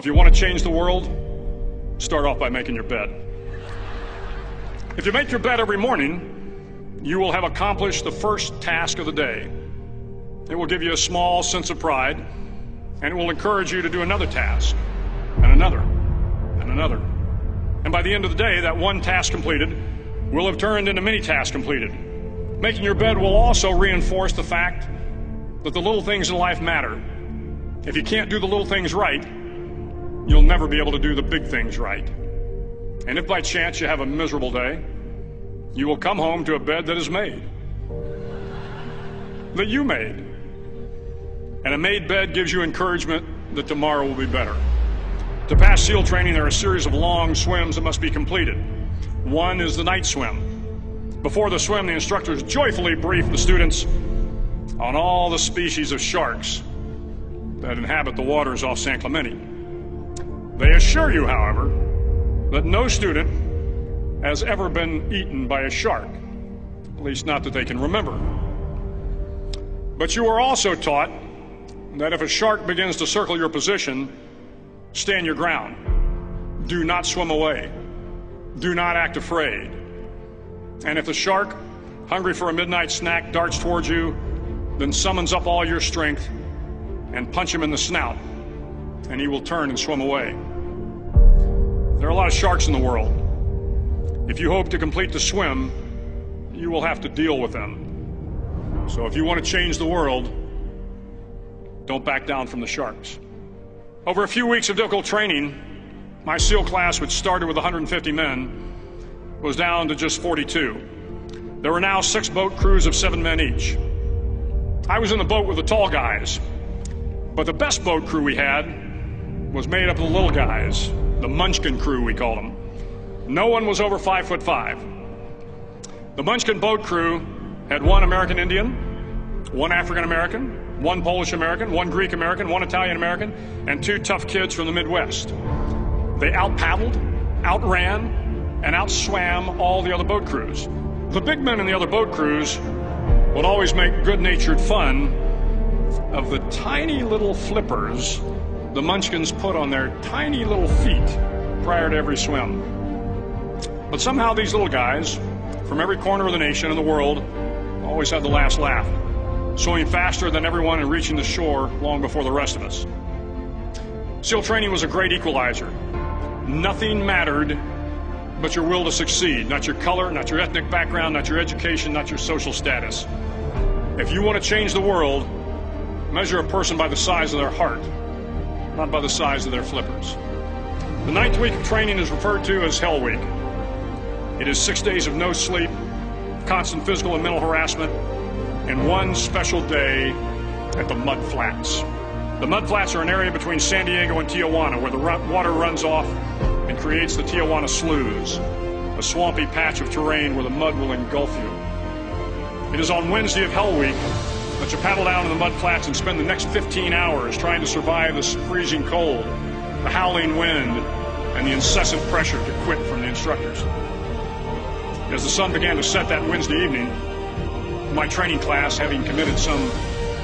If you want to change the world, start off by making your bed. If you make your bed every morning, you will have accomplished the first task of the day. It will give you a small sense of pride, and it will encourage you to do another task, and another, and another. And by the end of the day, that one task completed will have turned into many tasks completed. Making your bed will also reinforce the fact that the little things in life matter. If you can't do the little things right, you'll never be able to do the big things right. And if by chance you have a miserable day, you will come home to a bed that is made. That you made. And a made bed gives you encouragement that tomorrow will be better. To pass SEAL training, there are a series of long swims that must be completed. One is the night swim. Before the swim, the instructors joyfully brief the students on all the species of sharks that inhabit the waters off San Clemente. They assure you, however, that no student has ever been eaten by a shark, at least not that they can remember. But you are also taught that if a shark begins to circle your position, stand your ground. Do not swim away. Do not act afraid. And if the shark, hungry for a midnight snack, darts towards you, then summons up all your strength and punch him in the snout, and he will turn and swim away. There are a lot of sharks in the world. If you hope to complete the swim, you will have to deal with them. So if you want to change the world, don't back down from the sharks. Over a few weeks of difficult training, my SEAL class, which started with 150 men, was down to just 42. There were now 6 boat crews of 7 men each. I was in the boat with the tall guys, but the best boat crew we had was made up of the little guys, the Munchkin crew, we called them. No one was over 5'5". The Munchkin boat crew had 1 American Indian, 1 African American, 1 Polish American, 1 Greek American, 1 Italian American, and 2 tough kids from the Midwest. They out-paddled, outran, and outswam all the other boat crews. The big men in the other boat crews would always make good-natured fun of the tiny little flippers the Munchkins put on their tiny little feet prior to every swim. But somehow these little guys from every corner of the nation and the world always had the last laugh, swimming faster than everyone and reaching the shore long before the rest of us. SEAL training was a great equalizer. Nothing mattered but your will to succeed, not your color, not your ethnic background, not your education, not your social status. If you want to change the world, measure a person by the size of their heart, not by the size of their flippers. The 9th week of training is referred to as Hell Week. It is 6 days of no sleep, constant physical and mental harassment, and 1 special day at the Mud Flats. The Mud Flats are an area between San Diego and Tijuana where the water runs off and creates the Tijuana Sloughs, a swampy patch of terrain where the mud will engulf you. It is on Wednesday of Hell Week that you paddle down to the mud flats and spend the next 15 hours trying to survive the freezing cold, the howling wind, and the incessant pressure to quit from the instructors. As the sun began to set that Wednesday evening, my training class, having committed some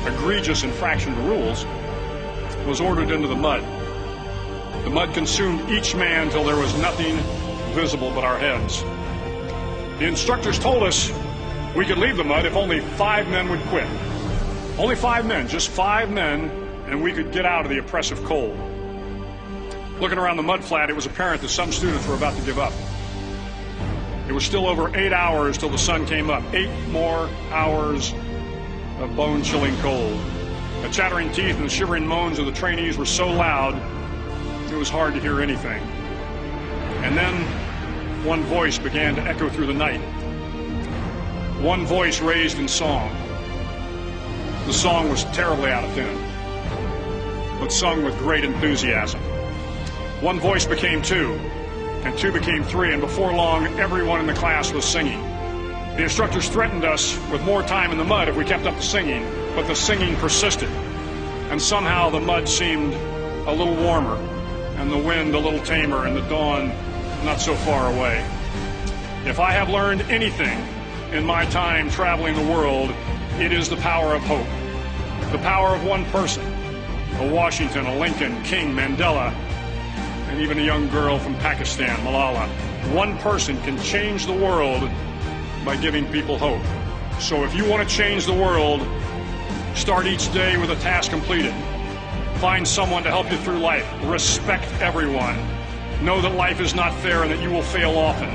egregious infraction to rules, was ordered into the mud. The mud consumed each man till there was nothing visible but our heads. The instructors told us we could leave the mud if only 5 men would quit. Only 5 men, just 5 men, and we could get out of the oppressive cold. Looking around the mud flat, it was apparent that some students were about to give up. It was still over 8 hours till the sun came up. 8 more hours of bone-chilling cold. The chattering teeth and the shivering moans of the trainees were so loud, it was hard to hear anything. And then one voice began to echo through the night. One voice raised in song. The song was terribly out of tune, but sung with great enthusiasm. One voice became 2, and 2 became 3, and before long, everyone in the class was singing. The instructors threatened us with more time in the mud if we kept up the singing, but the singing persisted, and somehow the mud seemed a little warmer, and the wind a little tamer, and the dawn not so far away. If I have learned anything in my time traveling the world, it is the power of hope. The power of one person, a Washington, a Lincoln, King, Mandela, and even a young girl from Pakistan, Malala. One person can change the world by giving people hope. So if you want to change the world, start each day with a task completed. Find someone to help you through life. Respect everyone. Know that life is not fair and that you will fail often.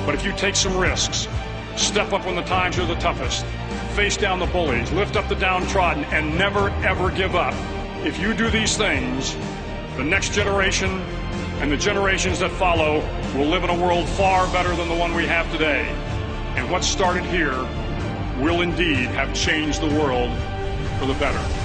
But if you take some risks, step up when the times are the toughest, face down the bullies, lift up the downtrodden, and never ever give up. If you do these things, the next generation and the generations that follow will live in a world far better than the one we have today. And what started here will indeed have changed the world for the better.